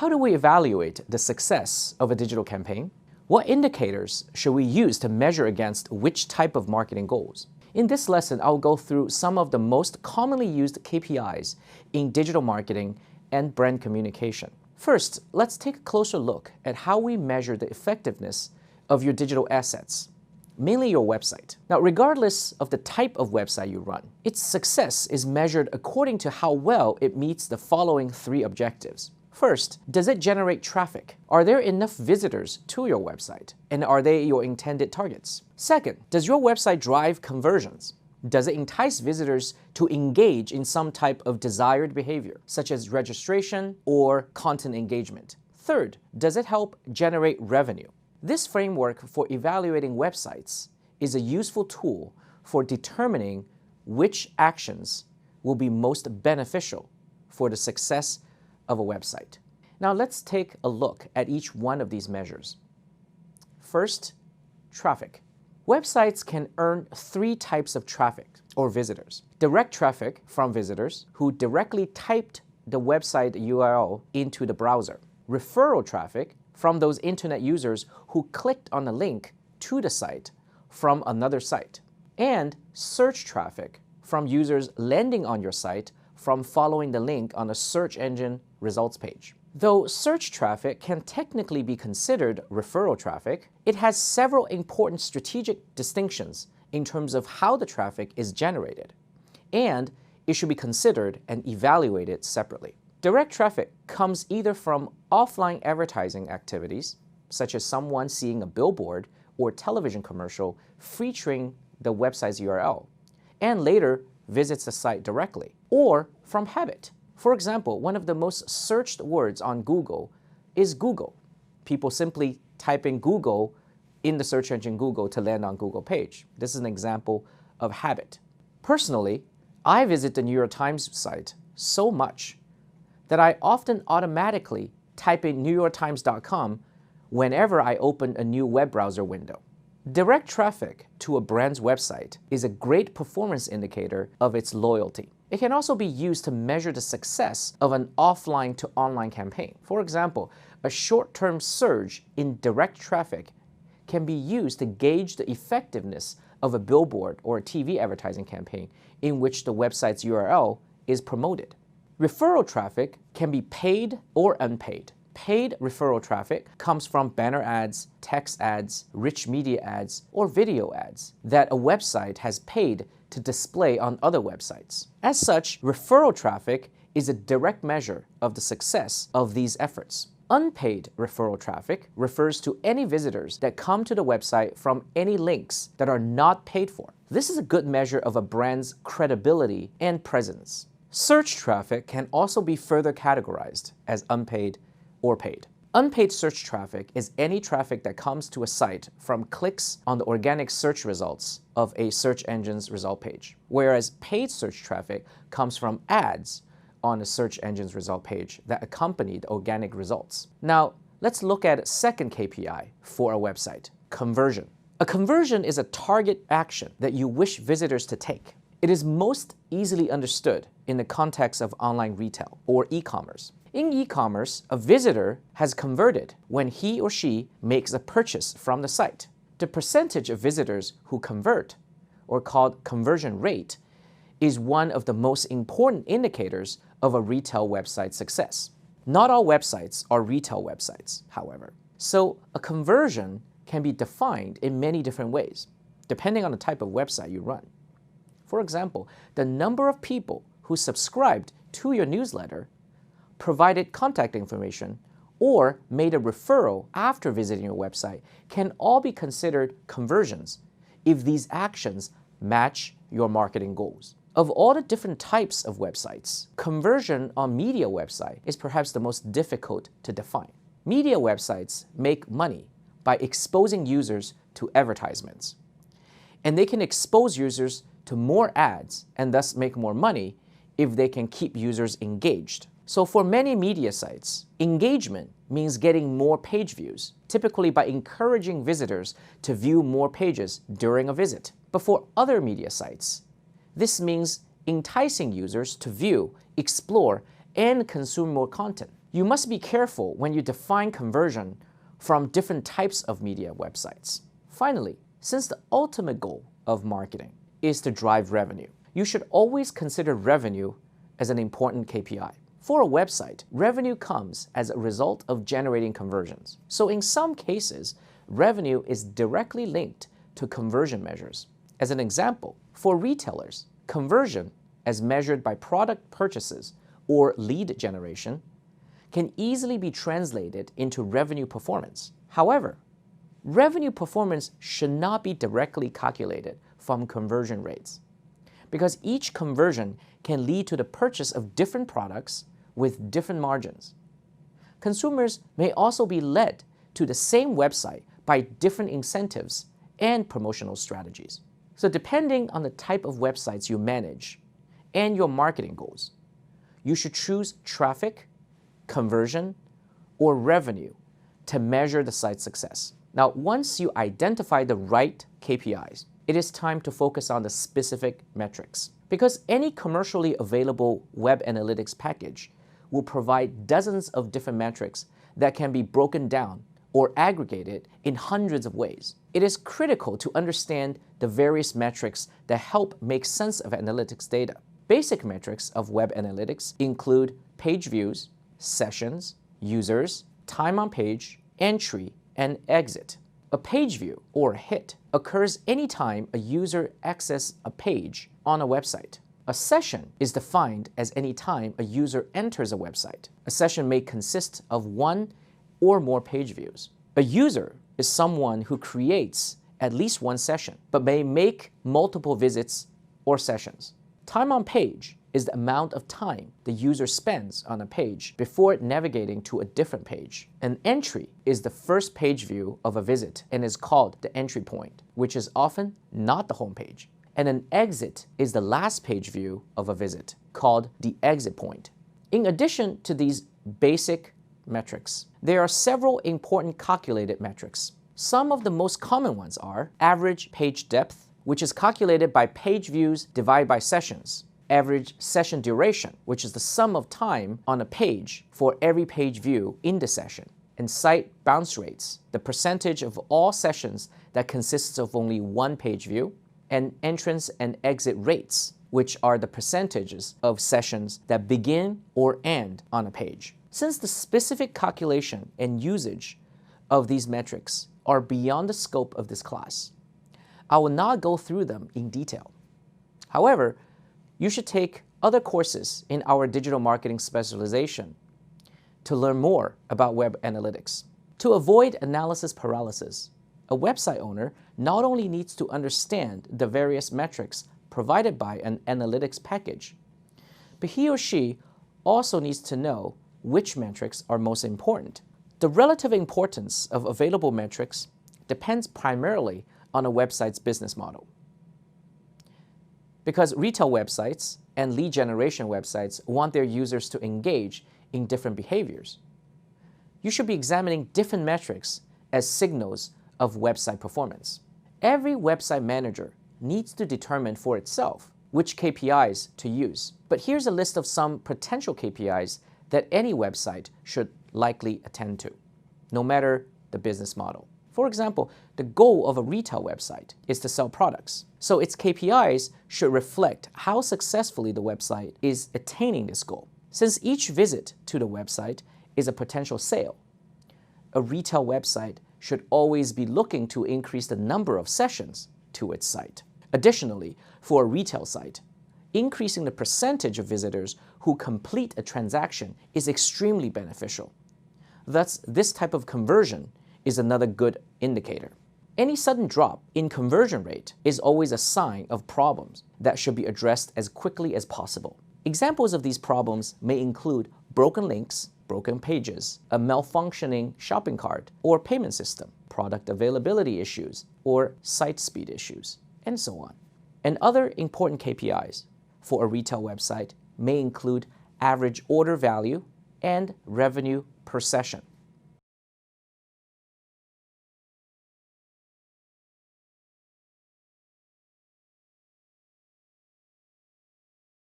How do we evaluate the success of a digital campaign? What indicators should we use to measure against which type of marketing goals? In this lesson, I'll go through some of the most commonly used KPIs in digital marketing and brand communication. First, let's take a closer look at how we measure the effectiveness of your digital assets, mainly your website. Now, regardless of the type of website you run, its success is measured according to how well it meets the following three objectives. First, does it generate traffic? Are there enough visitors to your website? And are they your intended targets? Second, does your website drive conversions? Does it entice visitors to engage in some type of desired behavior, such as registration or content engagement? Third, does it help generate revenue? This framework for evaluating websites is a useful tool for determining which actions will be most beneficial for the success of a website. Now let's take a look at each one of these measures. First, traffic. Websites can earn three types of traffic or visitors. Direct traffic from visitors who directly typed the website URL into the browser. Referral traffic from those internet users who clicked on a link to the site from another site. And search traffic from users landing on your site from following the link on a search engine results page. Though search traffic can technically be considered referral traffic, it has several important strategic distinctions in terms of how the traffic is generated, and it should be considered and evaluated separately. Direct traffic comes either from offline advertising activities, such as someone seeing a billboard or television commercial featuring the website's URL, and later visits the site directly, or from habit. For example, one of the most searched words on Google is Google. People simply type in Google in the search engine Google to land on Google page. This is an example of habit. Personally, I visit the New York Times site so much that I often automatically type in newyorktimes.com whenever I open a new web browser window. Direct traffic to a brand's website is a great performance indicator of its loyalty. It can also be used to measure the success of an offline to online campaign. For example, a short-term surge in direct traffic can be used to gauge the effectiveness of a billboard or a TV advertising campaign in which the website's URL is promoted. Referral traffic can be paid or unpaid. Paid referral traffic comes from banner ads, text ads, rich media ads, or video ads that a website has paid to display on other websites. As such, referral traffic is a direct measure of the success of these efforts. Unpaid referral traffic refers to any visitors that come to the website from any links that are not paid for. This is a good measure of a brand's credibility and presence. Search traffic can also be further categorized as unpaid or paid. Unpaid search traffic is any traffic that comes to a site from clicks on the organic search results of a search engine's result page, whereas paid search traffic comes from ads on a search engine's result page that accompany the organic results. Now, let's look at a second KPI for a website, conversion. A conversion is a target action that you wish visitors to take. It is most easily understood in the context of online retail or e-commerce. In e-commerce, a visitor has converted when he or she makes a purchase from the site. The percentage of visitors who convert, or called conversion rate, is one of the most important indicators of a retail website's success. Not all websites are retail websites, however. So a conversion can be defined in many different ways, depending on the type of website you run. For example, the number of people who subscribed to your newsletter, provided contact information, or made a referral after visiting your website can all be considered conversions if these actions match your marketing goals. Of all the different types of websites, conversion on media website is perhaps the most difficult to define. Media websites make money by exposing users to advertisements, and they can expose users to more ads and thus make more money if they can keep users engaged. So for many media sites, engagement means getting more page views, typically by encouraging visitors to view more pages during a visit. But for other media sites, this means enticing users to view, explore, and consume more content. You must be careful when you define conversion from different types of media websites. Finally, since the ultimate goal of marketing is to drive revenue, you should always consider revenue as an important KPI. For a website, revenue comes as a result of generating conversions. So in some cases, revenue is directly linked to conversion measures. As an example, for retailers, conversion as measured by product purchases or lead generation can easily be translated into revenue performance. However, revenue performance should not be directly calculated from conversion rates, because each conversion can lead to the purchase of different products with different margins. Consumers may also be led to the same website by different incentives and promotional strategies. So depending on the type of websites you manage and your marketing goals, you should choose traffic, conversion, or revenue to measure the site's success. Now, once you identify the right KPIs, it is time to focus on the specific metrics, because any commercially available web analytics package will provide dozens of different metrics that can be broken down or aggregated in hundreds of ways. It is critical to understand the various metrics that help make sense of analytics data. Basic metrics of web analytics include page views, sessions, users, time on page, entry, and exit. A page view, or hit, occurs anytime a user accesses a page on a website. A session is defined as any time a user enters a website. A session may consist of one or more page views. A user is someone who creates at least one session, but may make multiple visits or sessions. Time on page is the amount of time the user spends on a page before navigating to a different page. An entry is the first page view of a visit and is called the entry point, which is often not the home page. And an exit is the last page view of a visit, called the exit point. In addition to these basic metrics, there are several important calculated metrics. Some of the most common ones are average page depth, which is calculated by page views divided by sessions, average session duration, which is the sum of time on a page for every page view in the session, and site bounce rates, the percentage of all sessions that consists of only one page view, and entrance and exit rates, which are the percentages of sessions that begin or end on a page. Since the specific calculation and usage of these metrics are beyond the scope of this class, I will not go through them in detail. However, you should take other courses in our digital marketing specialization to learn more about web analytics. To avoid analysis paralysis, a website owner not only needs to understand the various metrics provided by an analytics package, but he or she also needs to know which metrics are most important. The relative importance of available metrics depends primarily on a website's business model. Because retail websites and lead generation websites want their users to engage in different behaviors, you should be examining different metrics as signals of website performance. Every website manager needs to determine for itself which KPIs to use. But here's a list of some potential KPIs that any website should likely attend to, no matter the business model. For example, the goal of a retail website is to sell products, so its KPIs should reflect how successfully the website is attaining this goal. Since each visit to the website is a potential sale, a retail website should always be looking to increase the number of sessions to its site. Additionally, for a retail site, increasing the percentage of visitors who complete a transaction is extremely beneficial. Thus, this type of conversion is another good indicator. Any sudden drop in conversion rate is always a sign of problems that should be addressed as quickly as possible. Examples of these problems may include broken links, broken pages, a malfunctioning shopping cart or payment system, product availability issues, or site speed issues, and so on. And other important KPIs for a retail website may include average order value and revenue per session.